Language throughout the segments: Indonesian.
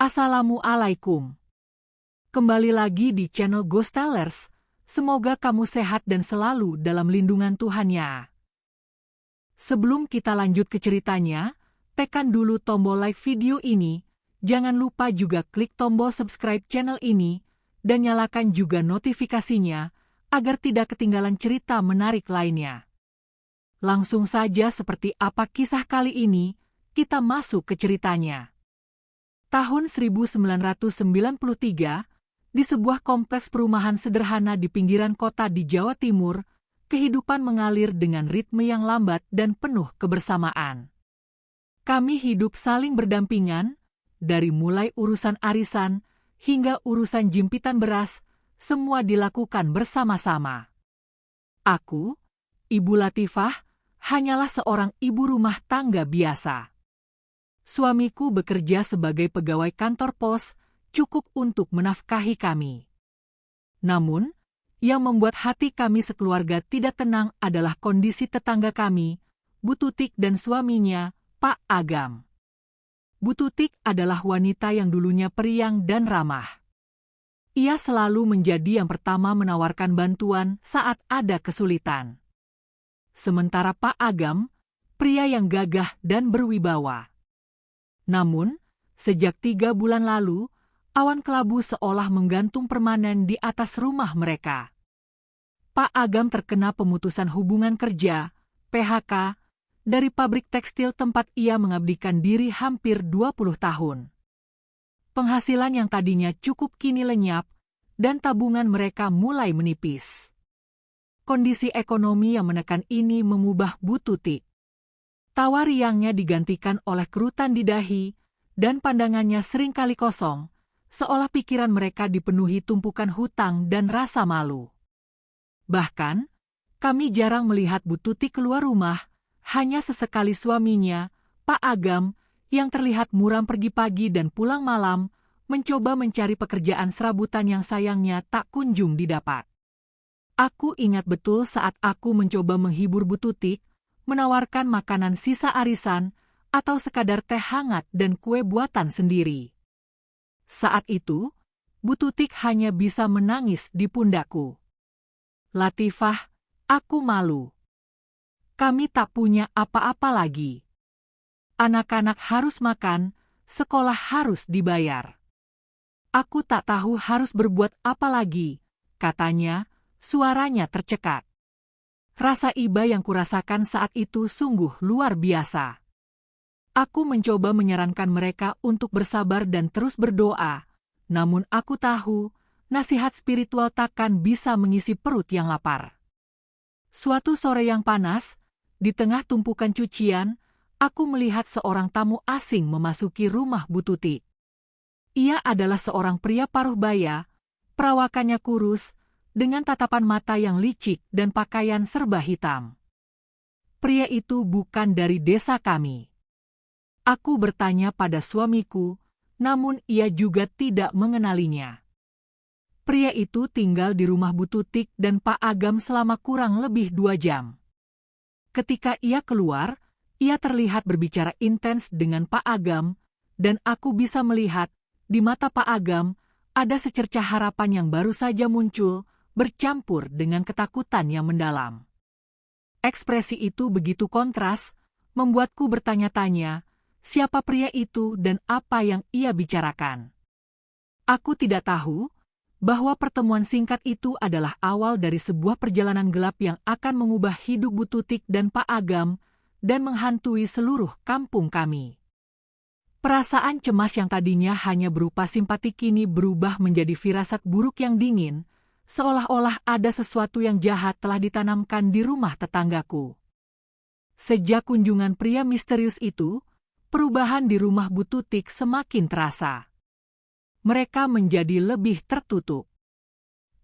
Assalamualaikum. Kembali lagi di channel Ghost Tellers. Semoga kamu sehat dan selalu dalam lindungan Tuhan ya. Sebelum kita lanjut ke ceritanya, tekan dulu tombol like video ini. Jangan lupa juga klik tombol subscribe channel ini dan nyalakan juga notifikasinya agar tidak ketinggalan cerita menarik lainnya. Langsung saja, seperti apa kisah kali ini, kita masuk ke ceritanya. Tahun 1993, di sebuah kompleks perumahan sederhana di pinggiran kota di Jawa Timur, kehidupan mengalir dengan ritme yang lambat dan penuh kebersamaan. Kami hidup saling berdampingan, dari mulai urusan arisan hingga urusan jimpitan beras, semua dilakukan bersama-sama. Aku, Ibu Latifah, hanyalah seorang ibu rumah tangga biasa. Suamiku bekerja sebagai pegawai kantor pos, cukup untuk menafkahi kami. Namun, yang membuat hati kami sekeluarga tidak tenang adalah kondisi tetangga kami, Bu Tutik dan suaminya, Pak Agam. Bu Tutik adalah wanita yang dulunya periang dan ramah. Ia selalu menjadi yang pertama menawarkan bantuan saat ada kesulitan. Sementara Pak Agam, pria yang gagah dan berwibawa. Namun, sejak 3 bulan lalu, awan kelabu seolah menggantung permanen di atas rumah mereka. Pak Agam terkena pemutusan hubungan kerja, PHK, dari pabrik tekstil tempat ia mengabdikan diri hampir 20 tahun. Penghasilan yang tadinya cukup kini lenyap, dan tabungan mereka mulai menipis. Kondisi ekonomi yang menekan ini mengubah Bu Tutik. Tawa riangnya digantikan oleh kerutan di dahi, dan pandangannya seringkali kosong, seolah pikiran mereka dipenuhi tumpukan hutang dan rasa malu. Bahkan, kami jarang melihat Bu Tutik keluar rumah, hanya sesekali suaminya, Pak Agam, yang terlihat muram pergi pagi dan pulang malam, mencoba mencari pekerjaan serabutan yang sayangnya tak kunjung didapat. Aku ingat betul saat aku mencoba menghibur Bu Tutik, menawarkan makanan sisa arisan, atau sekadar teh hangat dan kue buatan sendiri. Saat itu, Bu Tutik hanya bisa menangis di pundakku. Latifah, aku malu. Kami tak punya apa-apa lagi. Anak-anak harus makan, sekolah harus dibayar. Aku tak tahu harus berbuat apa lagi, katanya, suaranya tercekat. Rasa iba yang kurasakan saat itu sungguh luar biasa. Aku mencoba menyarankan mereka untuk bersabar dan terus berdoa, namun aku tahu, nasihat spiritual takkan bisa mengisi perut yang lapar. Suatu sore yang panas, di tengah tumpukan cucian, aku melihat seorang tamu asing memasuki rumah Bu Tutik. Ia adalah seorang pria paruh baya, perawakannya kurus, dengan tatapan mata yang licik dan pakaian serba hitam. Pria itu bukan dari desa kami. Aku bertanya pada suamiku, namun ia juga tidak mengenalinya. Pria itu tinggal di rumah Bu Tutik dan Pak Agam selama kurang lebih 2 jam. Ketika ia keluar, ia terlihat berbicara intens dengan Pak Agam, dan aku bisa melihat, di mata Pak Agam, ada secercah harapan yang baru saja muncul, bercampur dengan ketakutan yang mendalam. Ekspresi itu begitu kontras, membuatku bertanya-tanya, siapa pria itu dan apa yang ia bicarakan. Aku tidak tahu bahwa pertemuan singkat itu adalah awal dari sebuah perjalanan gelap yang akan mengubah hidup Bu Tutik dan Pak Agam dan menghantui seluruh kampung kami. Perasaan cemas yang tadinya hanya berupa simpati kini berubah menjadi firasat buruk yang dingin, seolah-olah ada sesuatu yang jahat telah ditanamkan di rumah tetanggaku. Sejak kunjungan pria misterius itu, perubahan di rumah Bu Tutik semakin terasa. Mereka menjadi lebih tertutup.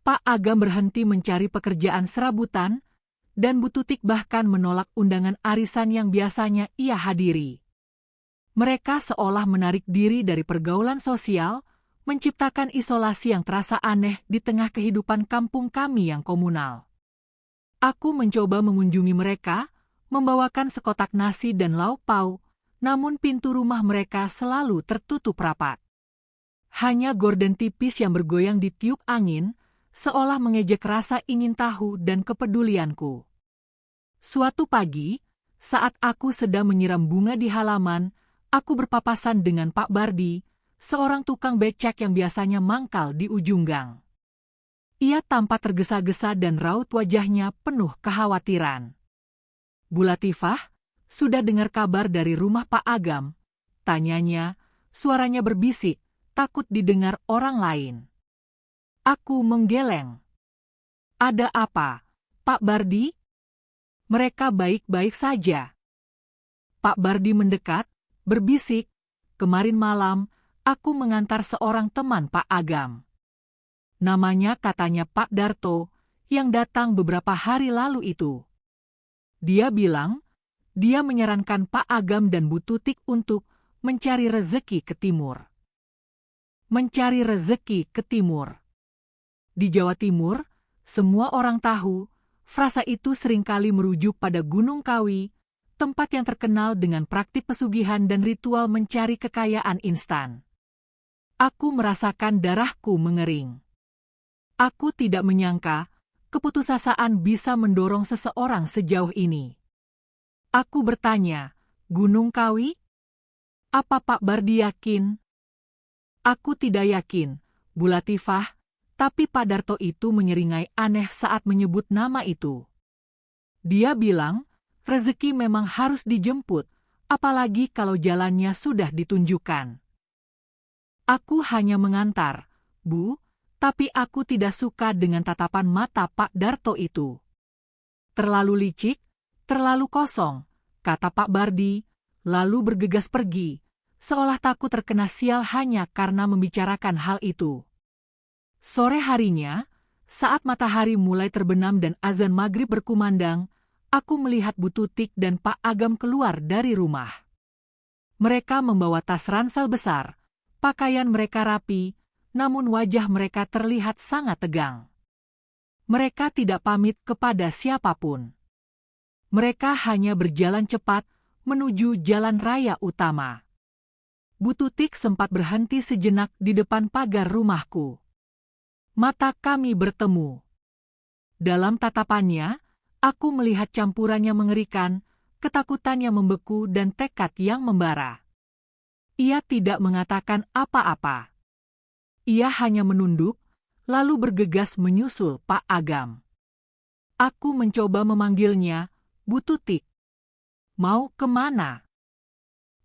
Pak Agam berhenti mencari pekerjaan serabutan, dan Bu Tutik bahkan menolak undangan arisan yang biasanya ia hadiri. Mereka seolah menarik diri dari pergaulan sosial, menciptakan isolasi yang terasa aneh di tengah kehidupan kampung kami yang komunal. Aku mencoba mengunjungi mereka, membawakan sekotak nasi dan lauk pauk, namun pintu rumah mereka selalu tertutup rapat. Hanya gorden tipis yang bergoyang di tiup angin, seolah mengejek rasa ingin tahu dan kepedulianku. Suatu pagi, saat aku sedang menyiram bunga di halaman, aku berpapasan dengan Pak Bardi, seorang tukang becak yang biasanya mangkal di ujung gang. Ia tampak tergesa-gesa dan raut wajahnya penuh kekhawatiran. "Bu Latifah, sudah dengar kabar dari rumah Pak Agam?" tanyanya, suaranya berbisik, takut didengar orang lain. Aku menggeleng. "Ada apa, Pak Bardi?" "Mereka baik-baik saja." Pak Bardi mendekat, berbisik, "Kemarin malam, aku mengantar seorang teman Pak Agam. Namanya katanya Pak Darto, yang datang beberapa hari lalu itu. Dia bilang, dia menyarankan Pak Agam dan Bu Tutik untuk mencari rezeki ke timur." Mencari rezeki ke timur. Di Jawa Timur, semua orang tahu, frasa itu seringkali merujuk pada Gunung Kawi, tempat yang terkenal dengan praktik pesugihan dan ritual mencari kekayaan instan. Aku merasakan darahku mengering. Aku tidak menyangka keputusasaan bisa mendorong seseorang sejauh ini. Aku bertanya, "Gunung Kawi? Apa Pak Bardi yakin?" "Aku tidak yakin, Bu Latifah, tapi Pak Darto itu menyeringai aneh saat menyebut nama itu. Dia bilang, rezeki memang harus dijemput, apalagi kalau jalannya sudah ditunjukkan." Aku hanya mengantar, "Bu, tapi aku tidak suka dengan tatapan mata Pak Darto itu. Terlalu licik, terlalu kosong," kata Pak Bardi, lalu bergegas pergi, seolah takut terkena sial hanya karena membicarakan hal itu. Sore harinya, saat matahari mulai terbenam dan azan maghrib berkumandang, aku melihat Bu Tutik dan Pak Agam keluar dari rumah. Mereka membawa tas ransel besar, pakaian mereka rapi, namun wajah mereka terlihat sangat tegang. Mereka tidak pamit kepada siapapun. Mereka hanya berjalan cepat menuju jalan raya utama. Bu Tutik sempat berhenti sejenak di depan pagar rumahku. Mata kami bertemu. Dalam tatapannya, aku melihat campurannya mengerikan, ketakutan yang membeku dan tekad yang membara. Ia tidak mengatakan apa-apa. Ia hanya menunduk, lalu bergegas menyusul Pak Agam. Aku mencoba memanggilnya, "Bu Tutik, mau kemana?"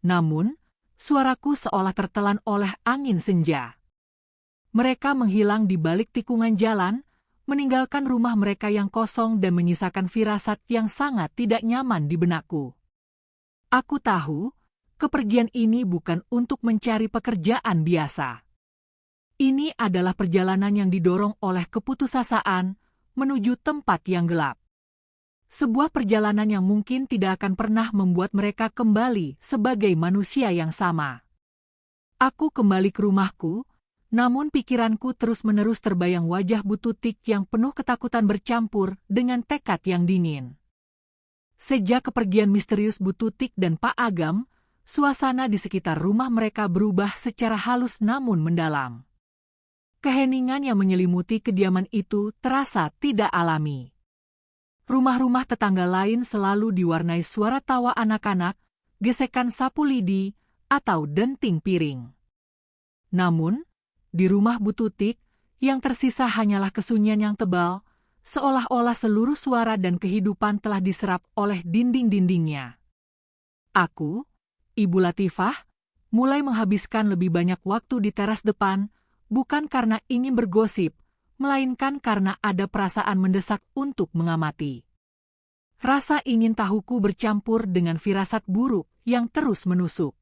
Namun, suaraku seolah tertelan oleh angin senja. Mereka menghilang di balik tikungan jalan, meninggalkan rumah mereka yang kosong dan menyisakan firasat yang sangat tidak nyaman di benakku. Aku tahu, kepergian ini bukan untuk mencari pekerjaan biasa. Ini adalah perjalanan yang didorong oleh keputusasaan menuju tempat yang gelap. Sebuah perjalanan yang mungkin tidak akan pernah membuat mereka kembali sebagai manusia yang sama. Aku kembali ke rumahku, namun pikiranku terus-menerus terbayang wajah Bu Tutik yang penuh ketakutan bercampur dengan tekad yang dingin. Sejak kepergian misterius Bu Tutik dan Pak Agam, suasana di sekitar rumah mereka berubah secara halus namun mendalam. Keheningan yang menyelimuti kediaman itu terasa tidak alami. Rumah-rumah tetangga lain selalu diwarnai suara tawa anak-anak, gesekan sapu lidi, atau denting piring. Namun, di rumah Bu Tutik, yang tersisa hanyalah kesunyian yang tebal, seolah-olah seluruh suara dan kehidupan telah diserap oleh dinding-dindingnya. Aku, Ibu Latifah, mulai menghabiskan lebih banyak waktu di teras depan, bukan karena ingin bergosip, melainkan karena ada perasaan mendesak untuk mengamati. Rasa ingin tahuku bercampur dengan firasat buruk yang terus menusuk.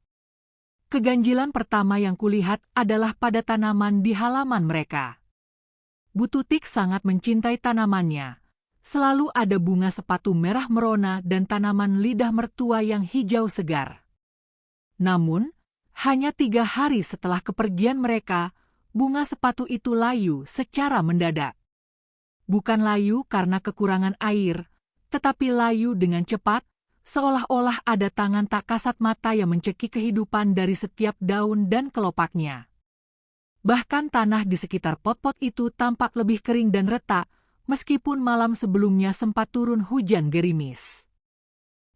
Keganjilan pertama yang kulihat adalah pada tanaman di halaman mereka. Bu Tutik sangat mencintai tanamannya. Selalu ada bunga sepatu merah merona dan tanaman lidah mertua yang hijau segar. Namun, hanya 3 hari setelah kepergian mereka, bunga sepatu itu layu secara mendadak. Bukan layu karena kekurangan air, tetapi layu dengan cepat, seolah-olah ada tangan tak kasat mata yang mencekik kehidupan dari setiap daun dan kelopaknya. Bahkan tanah di sekitar pot-pot itu tampak lebih kering dan retak, meskipun malam sebelumnya sempat turun hujan gerimis.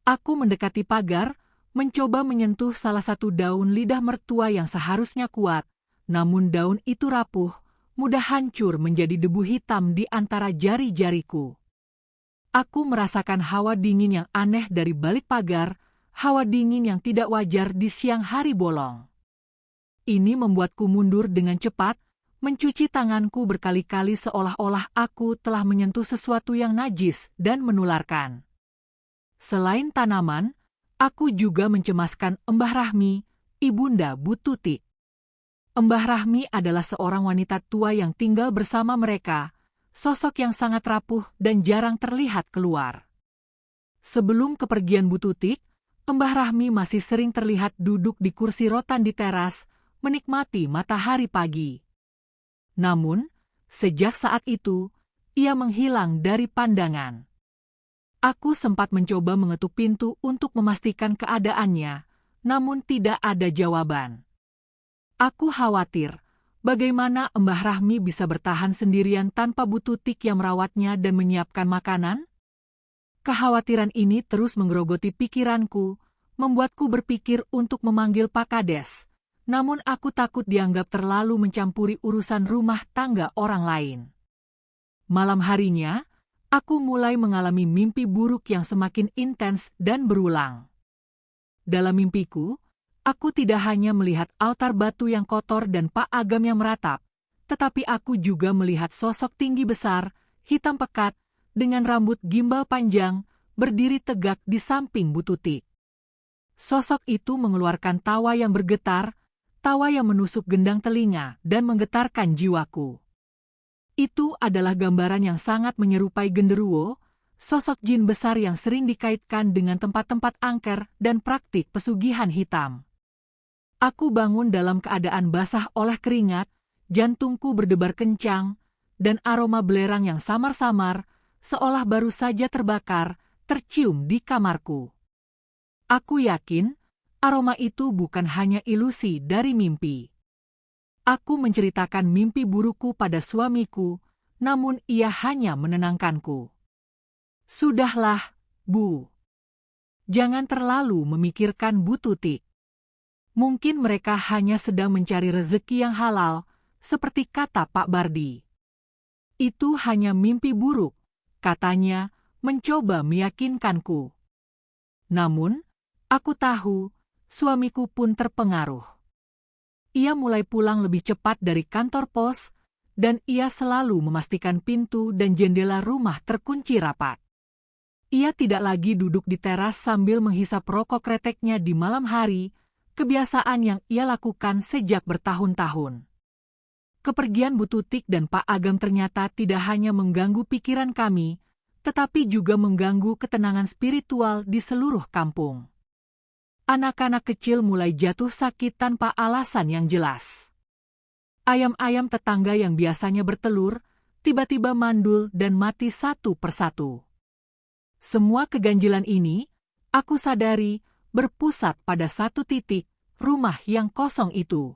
Aku mendekati pagar, mencoba menyentuh salah satu daun lidah mertua yang seharusnya kuat, namun daun itu rapuh, mudah hancur menjadi debu hitam di antara jari-jariku. Aku merasakan hawa dingin yang aneh dari balik pagar, hawa dingin yang tidak wajar di siang hari bolong. Ini membuatku mundur dengan cepat, mencuci tanganku berkali-kali seolah-olah aku telah menyentuh sesuatu yang najis dan menularkan. Selain tanaman, aku juga mencemaskan Mbah Rahmi, Ibunda Bu Tutik. Mbah Rahmi adalah seorang wanita tua yang tinggal bersama mereka, sosok yang sangat rapuh dan jarang terlihat keluar. Sebelum kepergian Bu Tutik, Mbah Rahmi masih sering terlihat duduk di kursi rotan di teras, menikmati matahari pagi. Namun, sejak saat itu, ia menghilang dari pandangan. Aku sempat mencoba mengetuk pintu untuk memastikan keadaannya, namun tidak ada jawaban. Aku khawatir, bagaimana Mbah Rahmi bisa bertahan sendirian tanpa Bu Tutik yang merawatnya dan menyiapkan makanan? Kekhawatiran ini terus menggerogoti pikiranku, membuatku berpikir untuk memanggil Pak Kades. Namun aku takut dianggap terlalu mencampuri urusan rumah tangga orang lain. Malam harinya, aku mulai mengalami mimpi buruk yang semakin intens dan berulang. Dalam mimpiku, aku tidak hanya melihat altar batu yang kotor dan Pak Agam yang meratap, tetapi aku juga melihat sosok tinggi besar, hitam pekat, dengan rambut gimbal panjang, berdiri tegak di samping Bu Tutik. Sosok itu mengeluarkan tawa yang bergetar, tawa yang menusuk gendang telinga dan menggetarkan jiwaku. Itu adalah gambaran yang sangat menyerupai genderuwo, sosok jin besar yang sering dikaitkan dengan tempat-tempat angker dan praktik pesugihan hitam. Aku bangun dalam keadaan basah oleh keringat, jantungku berdebar kencang, dan aroma belerang yang samar-samar, seolah baru saja terbakar, tercium di kamarku. Aku yakin, aroma itu bukan hanya ilusi dari mimpi. Aku menceritakan mimpi burukku pada suamiku, namun ia hanya menenangkanku. Sudahlah, Bu. Jangan terlalu memikirkan Bu Tutik. Mungkin mereka hanya sedang mencari rezeki yang halal, seperti kata Pak Bardi. Itu hanya mimpi buruk, katanya, mencoba meyakinkanku. Namun, aku tahu, suamiku pun terpengaruh. Ia mulai pulang lebih cepat dari kantor pos, dan ia selalu memastikan pintu dan jendela rumah terkunci rapat. Ia tidak lagi duduk di teras sambil menghisap rokok kreteknya di malam hari, kebiasaan yang ia lakukan sejak bertahun-tahun. Kepergian Bu Tutik dan Pak Agam ternyata tidak hanya mengganggu pikiran kami, tetapi juga mengganggu ketenangan spiritual di seluruh kampung. Anak-anak kecil mulai jatuh sakit tanpa alasan yang jelas. Ayam-ayam tetangga yang biasanya bertelur, tiba-tiba mandul dan mati satu persatu. Semua keganjilan ini, aku sadari, berpusat pada satu titik, rumah yang kosong itu.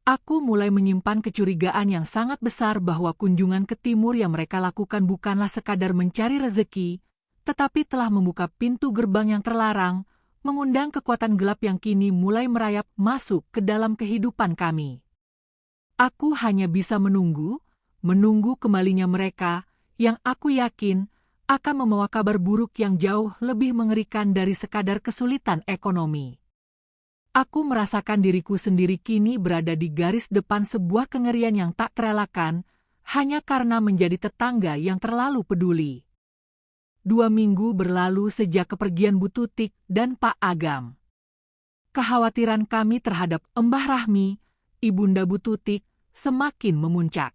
Aku mulai menyimpan kecurigaan yang sangat besar bahwa kunjungan ke timur yang mereka lakukan bukanlah sekadar mencari rezeki, tetapi telah membuka pintu gerbang yang terlarang, mengundang kekuatan gelap yang kini mulai merayap masuk ke dalam kehidupan kami. Aku hanya bisa menunggu kembalinya mereka, yang aku yakin akan membawa kabar buruk yang jauh lebih mengerikan dari sekadar kesulitan ekonomi. Aku merasakan diriku sendiri kini berada di garis depan sebuah kengerian yang tak terelakkan, hanya karena menjadi tetangga yang terlalu peduli. 2 minggu berlalu sejak kepergian Bu Tutik dan Pak Agam. Kekhawatiran kami terhadap Mbah Rahmi, Ibunda Bu Tutik, semakin memuncak.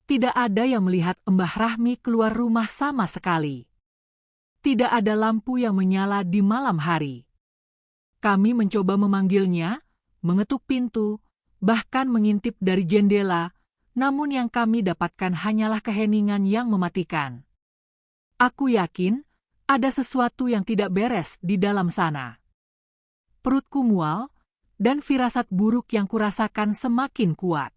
Tidak ada yang melihat Mbah Rahmi keluar rumah sama sekali. Tidak ada lampu yang menyala di malam hari. Kami mencoba memanggilnya, mengetuk pintu, bahkan mengintip dari jendela, namun yang kami dapatkan hanyalah keheningan yang mematikan. Aku yakin ada sesuatu yang tidak beres di dalam sana. Perutku mual, dan firasat buruk yang kurasakan semakin kuat.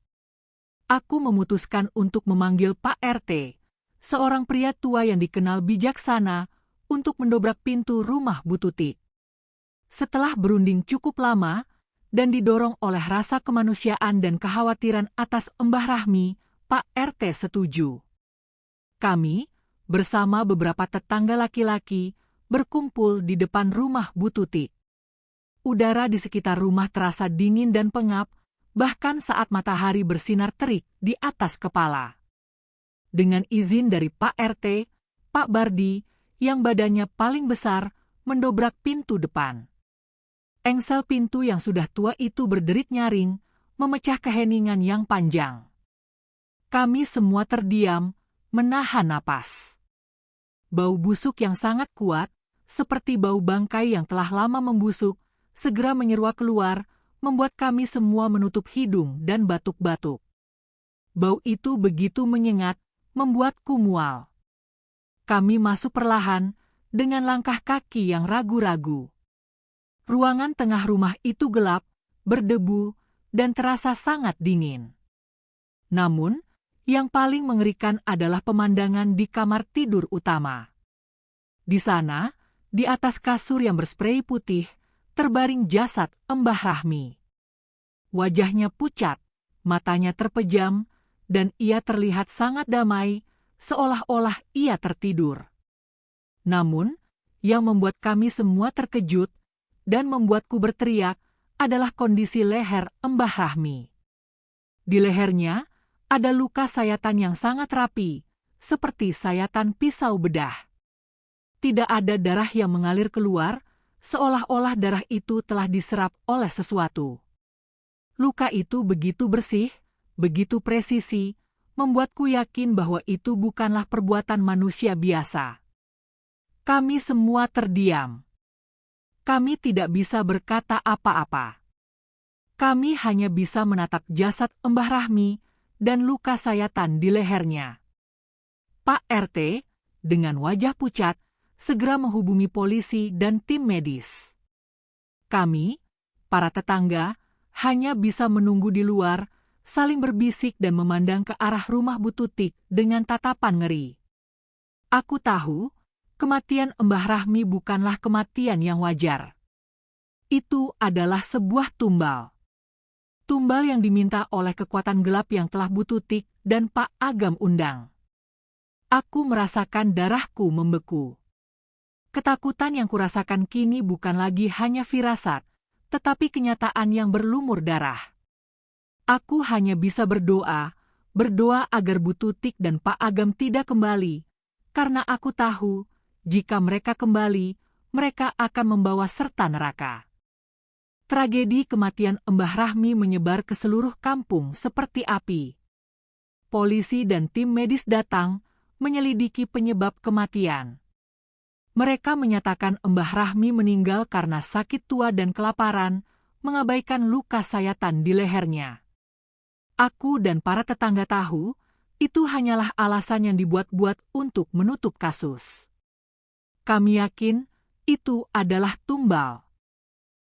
Aku memutuskan untuk memanggil Pak RT, seorang pria tua yang dikenal bijaksana, untuk mendobrak pintu rumah Bu Tutik. Setelah berunding cukup lama, dan didorong oleh rasa kemanusiaan dan kekhawatiran atas Mbah Rahmi, Pak RT setuju. Kami, bersama beberapa tetangga laki-laki, berkumpul di depan rumah Bu Tutik. Udara di sekitar rumah terasa dingin dan pengap, bahkan saat matahari bersinar terik di atas kepala. Dengan izin dari Pak RT, Pak Bardi, yang badannya paling besar, mendobrak pintu depan. Engsel pintu yang sudah tua itu berderit nyaring, memecah keheningan yang panjang. Kami semua terdiam, menahan napas. Bau busuk yang sangat kuat, seperti bau bangkai yang telah lama membusuk, segera menyeruak keluar, membuat kami semua menutup hidung dan batuk-batuk. Bau itu begitu menyengat, membuatku mual. Kami masuk perlahan, dengan langkah kaki yang ragu-ragu. Ruangan tengah rumah itu gelap, berdebu, dan terasa sangat dingin. Namun, yang paling mengerikan adalah pemandangan di kamar tidur utama. Di sana, di atas kasur yang bersprei putih, terbaring jasad Mbah Rahmi. Wajahnya pucat, matanya terpejam, dan ia terlihat sangat damai, seolah-olah ia tertidur. Namun, yang membuat kami semua terkejut dan membuatku berteriak adalah kondisi leher Mbah Rahmi. Di lehernya ada luka sayatan yang sangat rapi, seperti sayatan pisau bedah. Tidak ada darah yang mengalir keluar, seolah-olah darah itu telah diserap oleh sesuatu. Luka itu begitu bersih, begitu presisi, membuatku yakin bahwa itu bukanlah perbuatan manusia biasa. Kami semua terdiam. Kami tidak bisa berkata apa-apa. Kami hanya bisa menatap jasad Mbah Rahmi dan luka sayatan di lehernya. Pak RT, dengan wajah pucat, segera menghubungi polisi dan tim medis. Kami, para tetangga, hanya bisa menunggu di luar, saling berbisik dan memandang ke arah rumah Bu Tutik dengan tatapan ngeri. Aku tahu, kematian Mbah Rahmi bukanlah kematian yang wajar. Itu adalah sebuah tumbal. Tumbal yang diminta oleh kekuatan gelap yang telah Bu Tutik dan Pak Agam undang. Aku merasakan darahku membeku. Ketakutan yang kurasakan kini bukan lagi hanya firasat, tetapi kenyataan yang berlumur darah. Aku hanya bisa berdoa agar Bu Tutik dan Pak Agam tidak kembali, karena aku tahu, jika mereka kembali, mereka akan membawa serta neraka. Tragedi kematian Mbah Rahmi menyebar ke seluruh kampung seperti api. Polisi dan tim medis datang, menyelidiki penyebab kematian. Mereka menyatakan Mbah Rahmi meninggal karena sakit tua dan kelaparan, mengabaikan luka sayatan di lehernya. Aku dan para tetangga tahu, itu hanyalah alasan yang dibuat-buat untuk menutup kasus. Kami yakin itu adalah tumbal.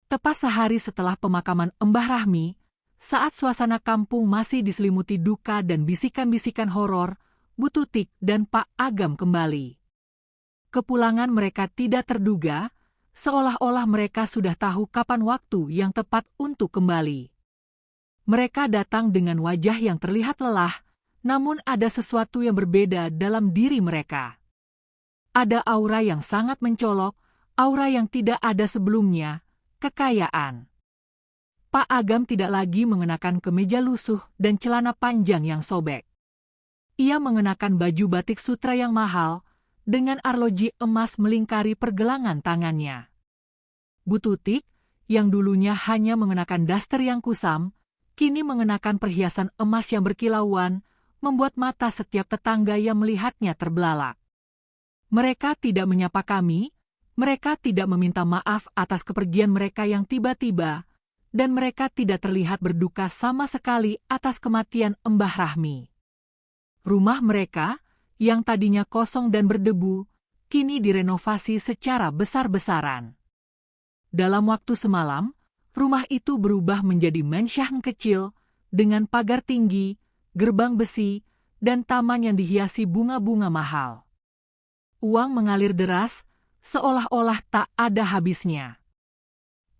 Tepat sehari setelah pemakaman Mbah Rahmi, saat suasana kampung masih diselimuti duka dan bisikan-bisikan horor, Bu Tutik dan Pak Agam kembali. Kepulangan mereka tidak terduga, seolah-olah mereka sudah tahu kapan waktu yang tepat untuk kembali. Mereka datang dengan wajah yang terlihat lelah, namun ada sesuatu yang berbeda dalam diri mereka. Ada aura yang sangat mencolok, aura yang tidak ada sebelumnya, kekayaan. Pak Agam tidak lagi mengenakan kemeja lusuh dan celana panjang yang sobek. Ia mengenakan baju batik sutra yang mahal, dengan arloji emas melingkari pergelangan tangannya. Bu Tutik, yang dulunya hanya mengenakan daster yang kusam, kini mengenakan perhiasan emas yang berkilauan, membuat mata setiap tetangga yang melihatnya terbelalak. Mereka tidak menyapa kami, mereka tidak meminta maaf atas kepergian mereka yang tiba-tiba, dan mereka tidak terlihat berduka sama sekali atas kematian Mbah Rahmi. Rumah mereka, yang tadinya kosong dan berdebu, kini direnovasi secara besar-besaran. Dalam waktu semalam, rumah itu berubah menjadi mansion kecil dengan pagar tinggi, gerbang besi, dan taman yang dihiasi bunga-bunga mahal. Uang mengalir deras, seolah-olah tak ada habisnya.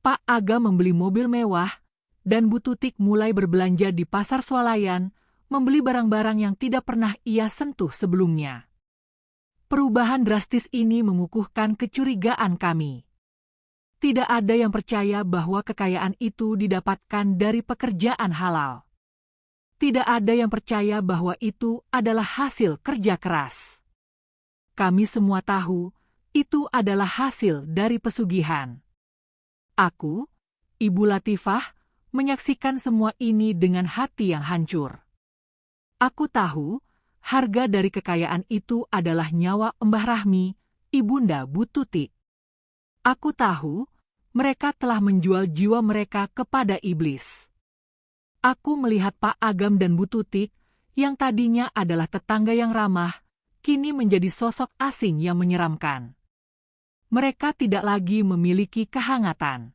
Pak Aga membeli mobil mewah, dan Bu Tutik mulai berbelanja di pasar swalayan, membeli barang-barang yang tidak pernah ia sentuh sebelumnya. Perubahan drastis ini mengukuhkan kecurigaan kami. Tidak ada yang percaya bahwa kekayaan itu didapatkan dari pekerjaan halal. Tidak ada yang percaya bahwa itu adalah hasil kerja keras. Kami semua tahu, itu adalah hasil dari pesugihan. Aku, Ibu Latifah, menyaksikan semua ini dengan hati yang hancur. Aku tahu, harga dari kekayaan itu adalah nyawa Mbah Rahmi, Ibunda Bu Tutik. Aku tahu, mereka telah menjual jiwa mereka kepada iblis. Aku melihat Pak Agam dan Bu Tutik, yang tadinya adalah tetangga yang ramah, kini menjadi sosok asing yang menyeramkan. Mereka tidak lagi memiliki kehangatan.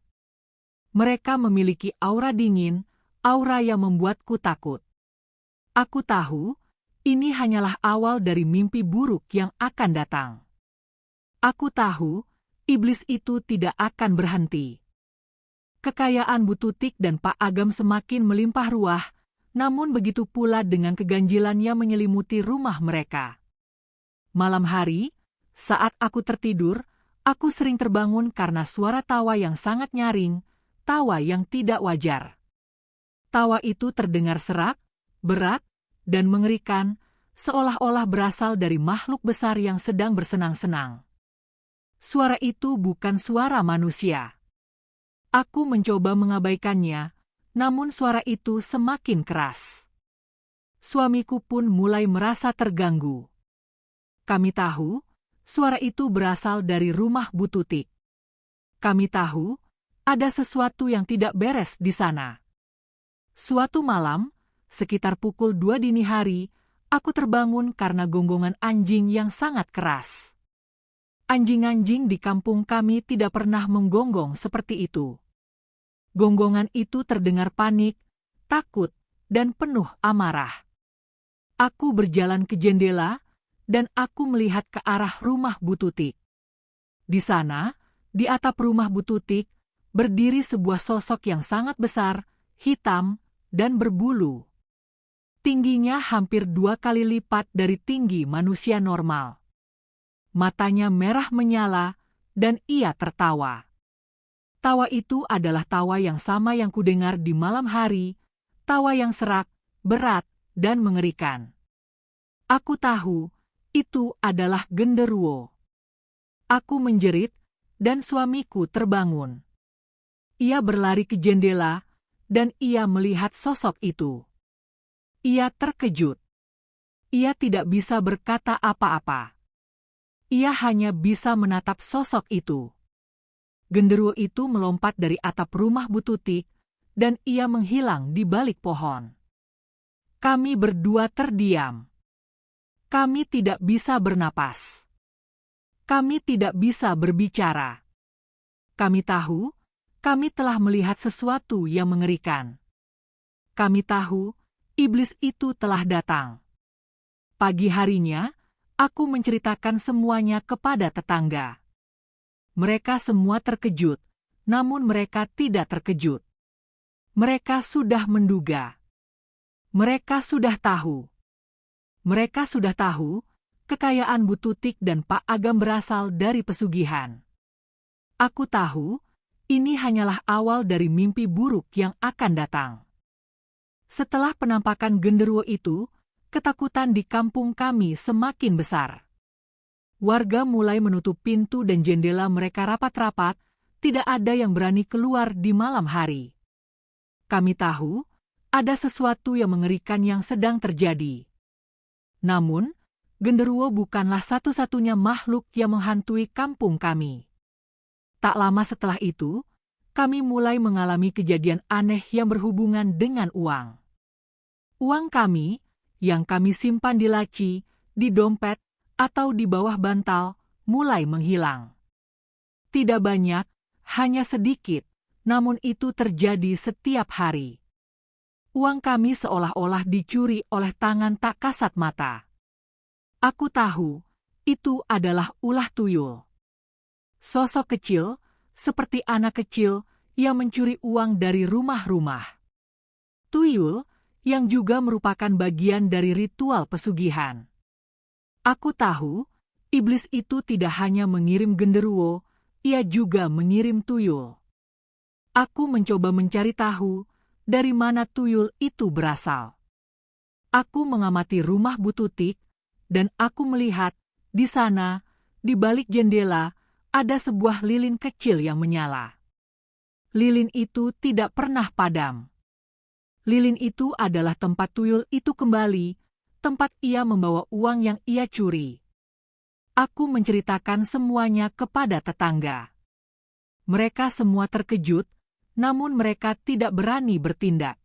Mereka memiliki aura dingin, aura yang membuatku takut. Aku tahu, ini hanyalah awal dari mimpi buruk yang akan datang. Aku tahu, iblis itu tidak akan berhenti. Kekayaan Bu Tutik dan Pak Agam semakin melimpah ruah, namun begitu pula dengan keganjilan yang menyelimuti rumah mereka. Malam hari, saat aku tertidur, aku sering terbangun karena suara tawa yang sangat nyaring, tawa yang tidak wajar. Tawa itu terdengar serak, berat, dan mengerikan, seolah-olah berasal dari makhluk besar yang sedang bersenang-senang. Suara itu bukan suara manusia. Aku mencoba mengabaikannya, namun suara itu semakin keras. Suamiku pun mulai merasa terganggu. Kami tahu, suara itu berasal dari rumah Bu Tutik. Kami tahu, ada sesuatu yang tidak beres di sana. Suatu malam, sekitar pukul 2 dini hari, aku terbangun karena gonggongan anjing yang sangat keras. Anjing-anjing di kampung kami tidak pernah menggonggong seperti itu. Gonggongan itu terdengar panik, takut, dan penuh amarah. Aku berjalan ke jendela, dan aku melihat ke arah rumah Bu Tutik. Di sana, di atap rumah Bu Tutik, berdiri sebuah sosok yang sangat besar, hitam, dan berbulu. Tingginya hampir 2 kali lipat dari tinggi manusia normal. Matanya merah menyala, dan ia tertawa. Tawa itu adalah tawa yang sama yang kudengar di malam hari, tawa yang serak, berat, dan mengerikan. Aku tahu, itu adalah genderuwo. Aku menjerit, dan suamiku terbangun. Ia berlari ke jendela, dan ia melihat sosok itu. Ia terkejut. Ia tidak bisa berkata apa-apa. Ia hanya bisa menatap sosok itu. Genderuwo itu melompat dari atap rumah Bu Tutik, dan ia menghilang di balik pohon. Kami berdua terdiam. Kami tidak bisa bernapas. Kami tidak bisa berbicara. Kami tahu, kami telah melihat sesuatu yang mengerikan. Kami tahu, iblis itu telah datang. Pagi harinya, aku menceritakan semuanya kepada tetangga. Mereka semua terkejut, namun mereka tidak terkejut. Mereka sudah menduga. Mereka sudah tahu. Mereka sudah tahu, kekayaan Bu Tutik dan Pak Agam berasal dari pesugihan. Aku tahu, ini hanyalah awal dari mimpi buruk yang akan datang. Setelah penampakan genderuwo itu, ketakutan di kampung kami semakin besar. Warga mulai menutup pintu dan jendela mereka rapat-rapat, tidak ada yang berani keluar di malam hari. Kami tahu, ada sesuatu yang mengerikan yang sedang terjadi. Namun, genderuwo bukanlah satu-satunya makhluk yang menghantui kampung kami. Tak lama setelah itu, kami mulai mengalami kejadian aneh yang berhubungan dengan uang. Uang kami, yang kami simpan di laci, di dompet, atau di bawah bantal, mulai menghilang. Tidak banyak, hanya sedikit, namun itu terjadi setiap hari. Uang kami seolah-olah dicuri oleh tangan tak kasat mata. Aku tahu, itu adalah ulah tuyul. Sosok kecil, seperti anak kecil, yang mencuri uang dari rumah-rumah. Tuyul, yang juga merupakan bagian dari ritual pesugihan. Aku tahu, iblis itu tidak hanya mengirim genderuwo, ia juga mengirim tuyul. Aku mencoba mencari tahu, dari mana tuyul itu berasal. Aku mengamati rumah Bu Tutik, dan aku melihat, di sana, di balik jendela, ada sebuah lilin kecil yang menyala. Lilin itu tidak pernah padam. Lilin itu adalah tempat tuyul itu kembali, tempat ia membawa uang yang ia curi. Aku menceritakan semuanya kepada tetangga. Mereka semua terkejut, namun mereka tidak berani bertindak.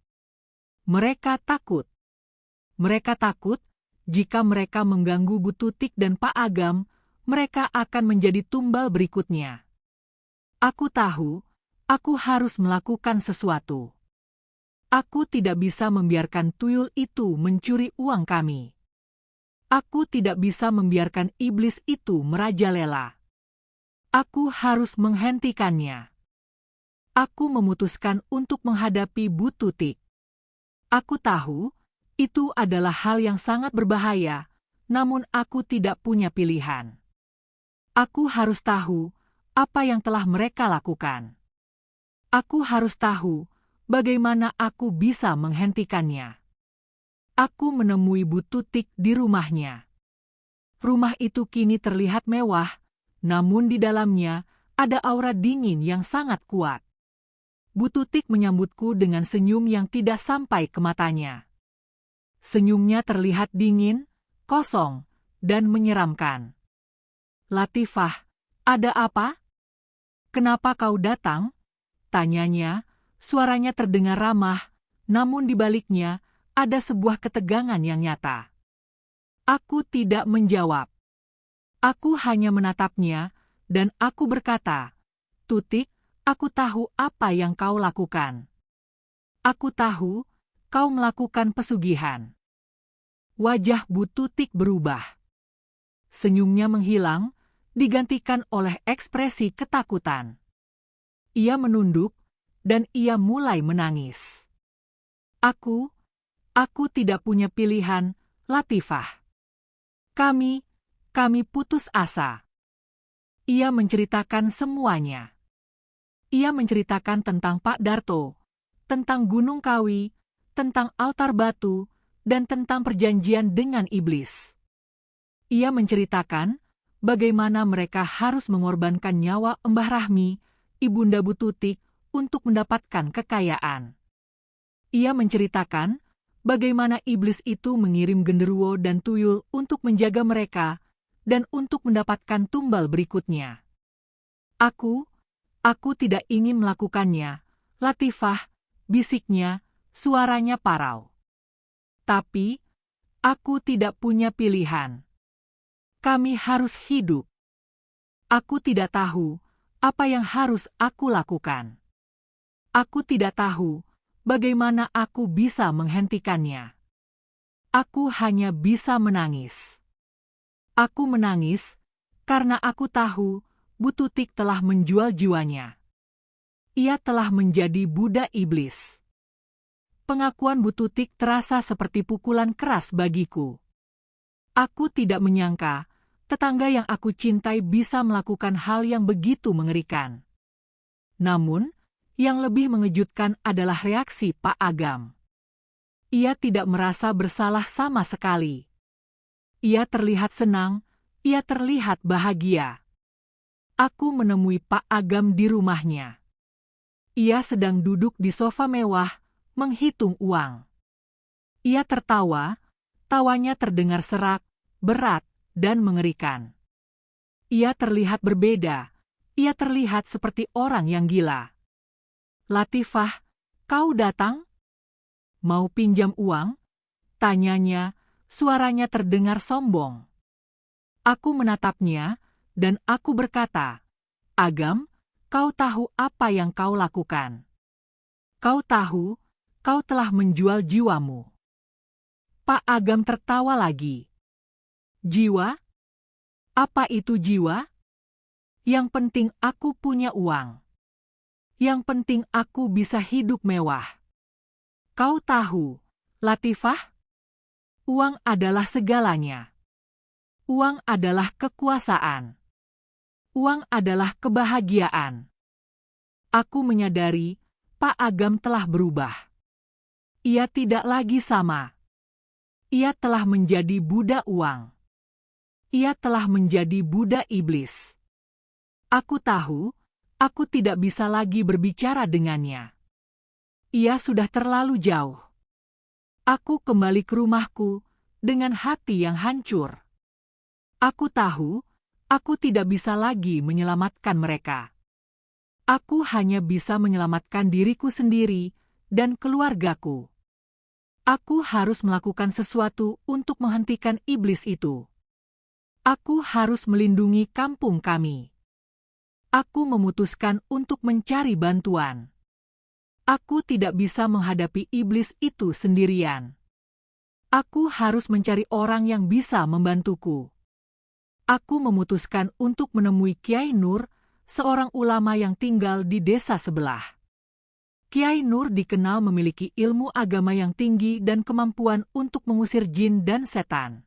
Mereka takut. Mereka takut, jika mereka mengganggu Bu Tutik dan Pak Agam, mereka akan menjadi tumbal berikutnya. Aku tahu, aku harus melakukan sesuatu. Aku tidak bisa membiarkan tuyul itu mencuri uang kami. Aku tidak bisa membiarkan iblis itu merajalela. Aku harus menghentikannya. Aku memutuskan untuk menghadapi Bu Tutik. Aku tahu, itu adalah hal yang sangat berbahaya, namun aku tidak punya pilihan. Aku harus tahu apa yang telah mereka lakukan. Aku harus tahu bagaimana aku bisa menghentikannya. Aku menemui Bu Tutik di rumahnya. Rumah itu kini terlihat mewah, namun di dalamnya ada aura dingin yang sangat kuat. Bu Tutik menyambutku dengan senyum yang tidak sampai ke matanya. Senyumnya terlihat dingin, kosong, dan menyeramkan. "Latifah, ada apa? Kenapa kau datang?" tanyanya. Suaranya terdengar ramah, namun di baliknya ada sebuah ketegangan yang nyata. Aku tidak menjawab. Aku hanya menatapnya, dan aku berkata, "Tutik, aku tahu apa yang kau lakukan. Aku tahu, kau melakukan pesugihan." Wajah Bu Tutik berubah. Senyumnya menghilang, digantikan oleh ekspresi ketakutan. Ia menunduk, dan ia mulai menangis. Aku tidak punya pilihan, Latifah. Kami putus asa." Ia menceritakan semuanya. Ia menceritakan tentang Pak Darto, tentang Gunung Kawi, tentang altar batu, dan tentang perjanjian dengan iblis. Ia menceritakan bagaimana mereka harus mengorbankan nyawa Mbah Rahmi, Ibunda Bu Tutik, untuk mendapatkan kekayaan. Ia menceritakan bagaimana iblis itu mengirim genderuwo dan tuyul untuk menjaga mereka dan untuk mendapatkan tumbal berikutnya. Aku tidak ingin melakukannya, Latifah," bisiknya, suaranya parau. "Tapi, aku tidak punya pilihan. Kami harus hidup. Aku tidak tahu apa yang harus aku lakukan. Aku tidak tahu bagaimana aku bisa menghentikannya. Aku hanya bisa menangis. Aku menangis karena aku tahu Bu Tutik telah menjual jiwanya. Ia telah menjadi budak iblis." Pengakuan Bu Tutik terasa seperti pukulan keras bagiku. Aku tidak menyangka tetangga yang aku cintai bisa melakukan hal yang begitu mengerikan. Namun, yang lebih mengejutkan adalah reaksi Pak Agam. Ia tidak merasa bersalah sama sekali. Ia terlihat senang, ia terlihat bahagia. Aku menemui Pak Agam di rumahnya. Ia sedang duduk di sofa mewah, menghitung uang. Ia tertawa, tawanya terdengar serak, berat, dan mengerikan. Ia terlihat berbeda, ia terlihat seperti orang yang gila. "Latifah, kau datang? Mau pinjam uang?" tanyanya, suaranya terdengar sombong. Aku menatapnya, dan aku berkata, "Agam, Kau tahu apa yang kau lakukan. Kau tahu, kau telah menjual jiwamu. Pak Agam tertawa lagi. Jiwa? Apa itu jiwa? Yang penting aku punya uang. Yang penting aku bisa hidup mewah. Kau tahu, Latifah? Uang adalah segalanya. Uang adalah kekuasaan. Uang adalah kebahagiaan. Aku menyadari, Pak Agam telah berubah. Ia tidak lagi sama. Ia telah menjadi budak uang. Ia telah menjadi budak iblis. Aku tahu, aku tidak bisa lagi berbicara dengannya. Ia sudah terlalu jauh. Aku kembali ke rumahku dengan hati yang hancur. Aku tahu, aku tidak bisa lagi menyelamatkan mereka. Aku hanya bisa menyelamatkan diriku sendiri dan keluargaku. Aku harus melakukan sesuatu untuk menghentikan iblis itu. Aku harus melindungi kampung kami. Aku memutuskan untuk mencari bantuan. Aku tidak bisa menghadapi iblis itu sendirian. Aku harus mencari orang yang bisa membantuku. Aku memutuskan untuk menemui Kiai Nur, seorang ulama yang tinggal di desa sebelah. Kiai Nur dikenal memiliki ilmu agama yang tinggi dan kemampuan untuk mengusir jin dan setan.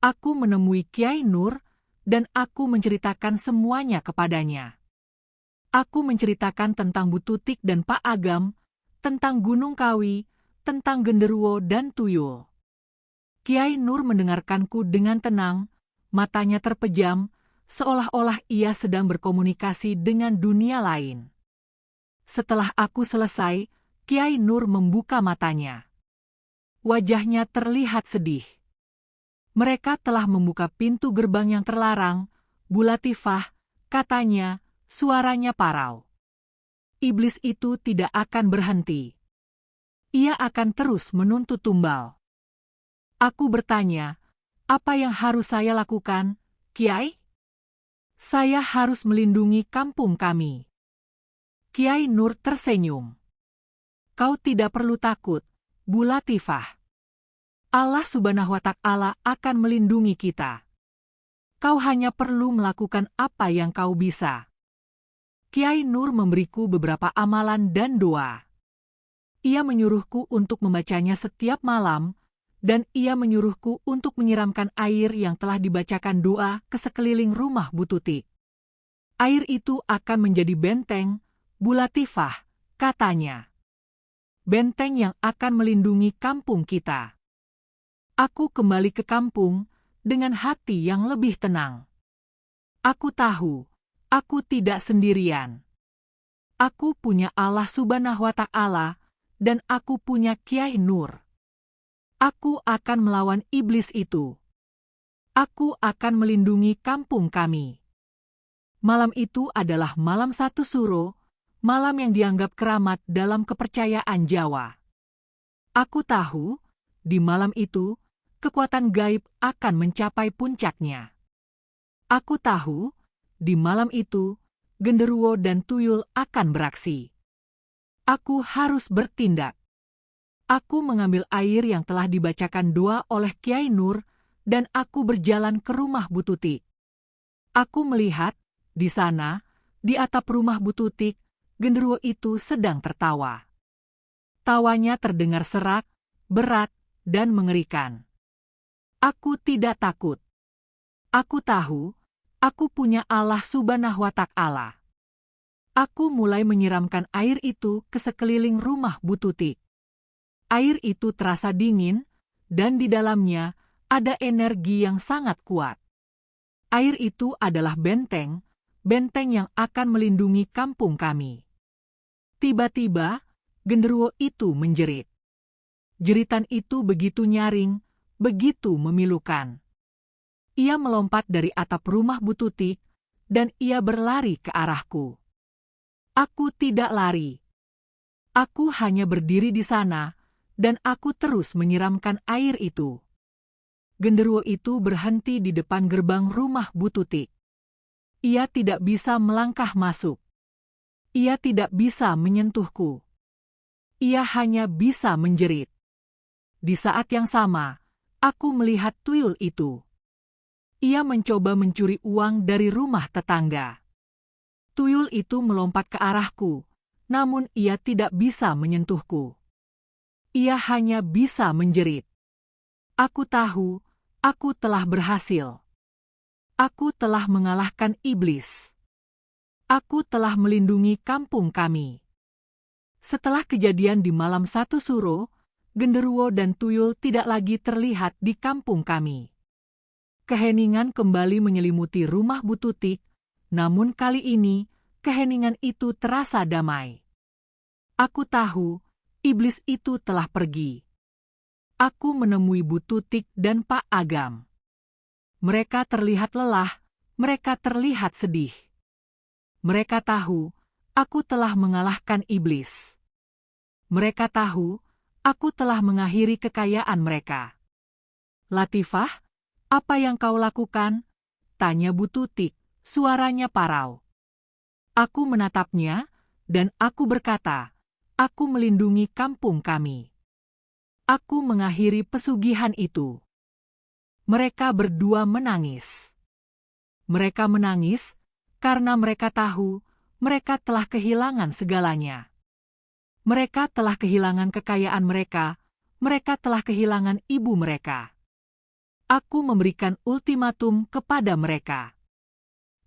Aku menemui Kiai Nur, dan aku menceritakan semuanya kepadanya. Aku menceritakan tentang Bu Tutik dan Pak Agam, tentang Gunung Kawi, tentang Genderuwo dan Tuyul. Kiai Nur mendengarkanku dengan tenang, matanya terpejam, seolah-olah ia sedang berkomunikasi dengan dunia lain. Setelah aku selesai, Kiai Nur membuka matanya. Wajahnya terlihat sedih. Mereka telah membuka pintu gerbang yang terlarang, Bu Latifah, katanya, suaranya parau. Iblis itu tidak akan berhenti. Ia akan terus menuntut tumbal. Aku bertanya, apa yang harus saya lakukan, Kiai? Saya harus melindungi kampung kami. Kiai Nur tersenyum. Kau tidak perlu takut, Bu Latifah. Allah Subhanahu wa Ta'ala akan melindungi kita. Kau hanya perlu melakukan apa yang kau bisa. Kiai Nur memberiku beberapa amalan dan doa. Ia menyuruhku untuk membacanya setiap malam, dan ia menyuruhku untuk menyiramkan air yang telah dibacakan doa ke sekeliling rumah Bu Tutik. Air itu akan menjadi benteng, Bu Latifah, katanya. Benteng yang akan melindungi kampung kita. Aku kembali ke kampung dengan hati yang lebih tenang. Aku tahu, aku tidak sendirian. Aku punya Allah Subhanahu wa Ta'ala, dan aku punya Kiai Nur. Aku akan melawan iblis itu. Aku akan melindungi kampung kami. Malam itu adalah malam satu suro, malam yang dianggap keramat dalam kepercayaan Jawa. Aku tahu, di malam itu, kekuatan gaib akan mencapai puncaknya. Aku tahu, di malam itu, Genderuwo dan Tuyul akan beraksi. Aku harus bertindak. Aku mengambil air yang telah dibacakan doa oleh Kiai Nur, dan aku berjalan ke rumah Bu Tutik. Aku melihat, di sana, di atap rumah Bu Tutik, Genderuwo itu sedang tertawa. Tawanya terdengar serak, berat, dan mengerikan. Aku tidak takut. Aku tahu, aku punya Allah Subhanahu wa Ta'ala. Aku mulai menyiramkan air itu ke sekeliling rumah Bu Tutik. Air itu terasa dingin, dan di dalamnya ada energi yang sangat kuat. Air itu adalah benteng, benteng yang akan melindungi kampung kami. Tiba-tiba, Genderuwo itu menjerit. Jeritan itu begitu nyaring, begitu memilukan. Ia melompat dari atap rumah Bu Tutik, dan ia berlari ke arahku. Aku tidak lari. Aku hanya berdiri di sana, dan aku terus menyiramkan air itu. Genderuwo itu berhenti di depan gerbang rumah Bu Tutik. Ia tidak bisa melangkah masuk. Ia tidak bisa menyentuhku. Ia hanya bisa menjerit. Di saat yang sama, aku melihat tuyul itu. Ia mencoba mencuri uang dari rumah tetangga. Tuyul itu melompat ke arahku, namun ia tidak bisa menyentuhku. Ia hanya bisa menjerit. Aku tahu, aku telah berhasil. Aku telah mengalahkan iblis. Aku telah melindungi kampung kami. Setelah kejadian di malam 1 Suro, genderuwo dan tuyul tidak lagi terlihat di kampung kami. Keheningan kembali menyelimuti rumah Bu Tutik, namun kali ini, keheningan itu terasa damai. Aku tahu, iblis itu telah pergi. Aku menemui Bu Tutik dan Pak Agam. Mereka terlihat lelah, mereka terlihat sedih. Mereka tahu, aku telah mengalahkan iblis. Mereka tahu, aku telah mengakhiri kekayaan mereka. Latifah, apa yang kau lakukan? Tanya Bu Tutik, suaranya parau. Aku menatapnya, dan aku berkata, aku melindungi kampung kami. Aku mengakhiri pesugihan itu. Mereka berdua menangis. Mereka menangis, karena mereka tahu, mereka telah kehilangan segalanya. Mereka telah kehilangan kekayaan mereka, mereka telah kehilangan ibu mereka. Aku memberikan ultimatum kepada mereka.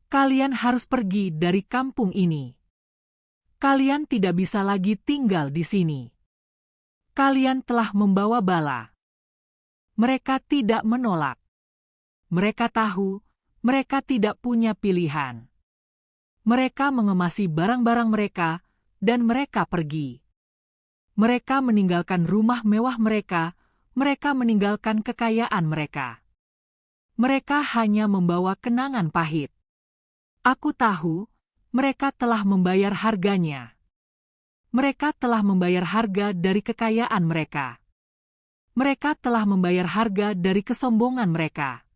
Kalian harus pergi dari kampung ini. Kalian tidak bisa lagi tinggal di sini. Kalian telah membawa bala. Mereka tidak menolak. Mereka tahu, mereka tidak punya pilihan. Mereka mengemasi barang-barang mereka, dan mereka pergi. Mereka meninggalkan rumah mewah mereka, mereka meninggalkan kekayaan mereka. Mereka hanya membawa kenangan pahit. Aku tahu, mereka telah membayar harganya. Mereka telah membayar harga dari kekayaan mereka. Mereka telah membayar harga dari kesombongan mereka.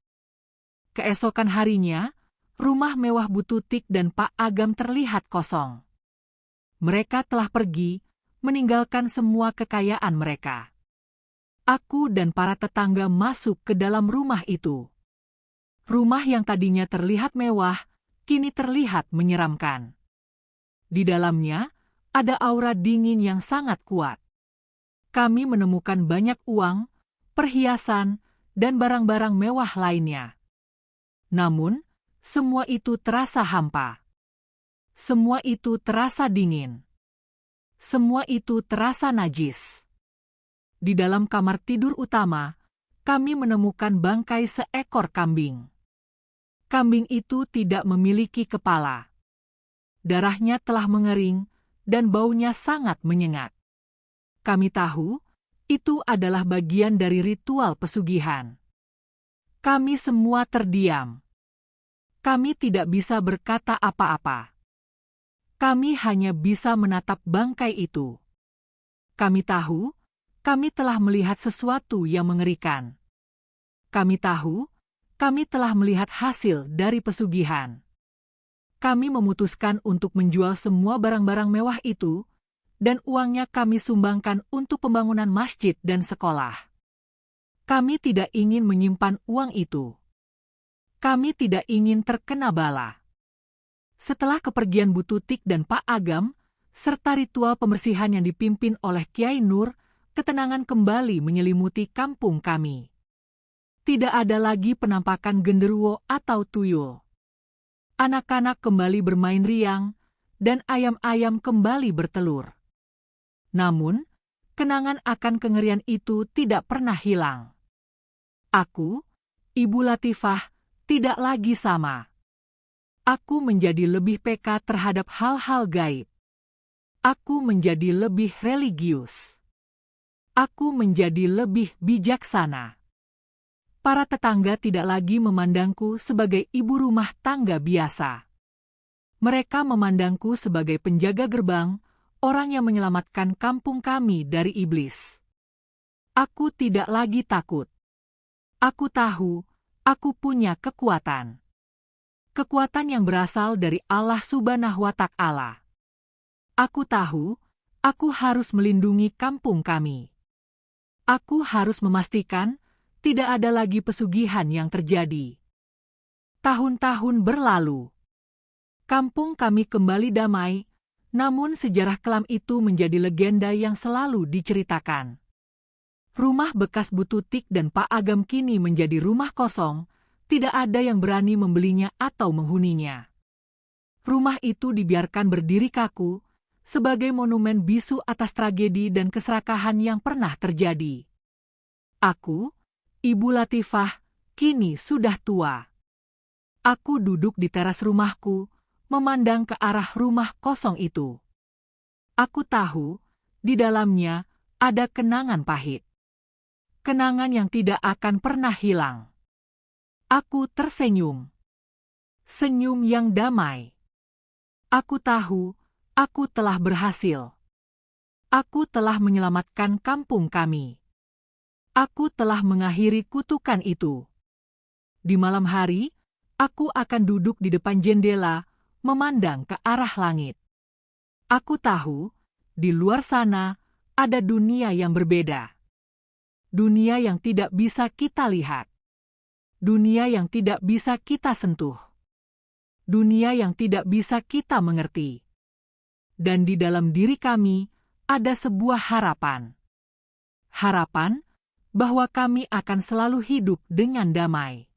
Keesokan harinya, rumah mewah Bu Tutik dan Pak Agam terlihat kosong. Mereka telah pergi, meninggalkan semua kekayaan mereka. Aku dan para tetangga masuk ke dalam rumah itu. Rumah yang tadinya terlihat mewah, kini terlihat menyeramkan. Di dalamnya, ada aura dingin yang sangat kuat. Kami menemukan banyak uang, perhiasan, dan barang-barang mewah lainnya. Namun, semua itu terasa hampa. Semua itu terasa dingin. Semua itu terasa najis. Di dalam kamar tidur utama, kami menemukan bangkai seekor kambing. Kambing itu tidak memiliki kepala. Darahnya telah mengering, dan baunya sangat menyengat. Kami tahu, itu adalah bagian dari ritual pesugihan. Kami semua terdiam. Kami tidak bisa berkata apa-apa. Kami hanya bisa menatap bangkai itu. Kami tahu, kami telah melihat sesuatu yang mengerikan. Kami tahu, kami telah melihat hasil dari pesugihan. Kami memutuskan untuk menjual semua barang-barang mewah itu, dan uangnya kami sumbangkan untuk pembangunan masjid dan sekolah. Kami tidak ingin menyimpan uang itu. Kami tidak ingin terkena bala. Setelah kepergian Bu Tutik dan Pak Agam, serta ritual pembersihan yang dipimpin oleh Kiai Nur, ketenangan kembali menyelimuti kampung kami. Tidak ada lagi penampakan genderuwo atau tuyul. Anak-anak kembali bermain riang, dan ayam-ayam kembali bertelur. Namun, kenangan akan kengerian itu tidak pernah hilang. Aku, Ibu Latifah, tidak lagi sama. Aku menjadi lebih peka terhadap hal-hal gaib. Aku menjadi lebih religius. Aku menjadi lebih bijaksana. Para tetangga tidak lagi memandangku sebagai ibu rumah tangga biasa. Mereka memandangku sebagai penjaga gerbang, orang yang menyelamatkan kampung kami dari iblis. Aku tidak lagi takut. Aku tahu, aku punya kekuatan. Kekuatan yang berasal dari Allah Subhanahu wa Ta'ala. Aku tahu, aku harus melindungi kampung kami. Aku harus memastikan tidak ada lagi pesugihan yang terjadi. Tahun-tahun berlalu. Kampung kami kembali damai, namun sejarah kelam itu menjadi legenda yang selalu diceritakan. Rumah bekas Bu Tutik dan Pak Agam kini menjadi rumah kosong, tidak ada yang berani membelinya atau menghuninya. Rumah itu dibiarkan berdiri kaku, sebagai monumen bisu atas tragedi dan keserakahan yang pernah terjadi. Aku, Ibu Latifah, kini sudah tua. Aku duduk di teras rumahku, memandang ke arah rumah kosong itu. Aku tahu, di dalamnya ada kenangan pahit. Kenangan yang tidak akan pernah hilang. Aku tersenyum. Senyum yang damai. Aku tahu, aku telah berhasil. Aku telah menyelamatkan kampung kami. Aku telah mengakhiri kutukan itu. Di malam hari, aku akan duduk di depan jendela, memandang ke arah langit. Aku tahu, di luar sana, ada dunia yang berbeda. Dunia yang tidak bisa kita lihat. Dunia yang tidak bisa kita sentuh. Dunia yang tidak bisa kita mengerti. Dan di dalam diri kami, ada sebuah harapan. Harapan bahwa kami akan selalu hidup dengan damai.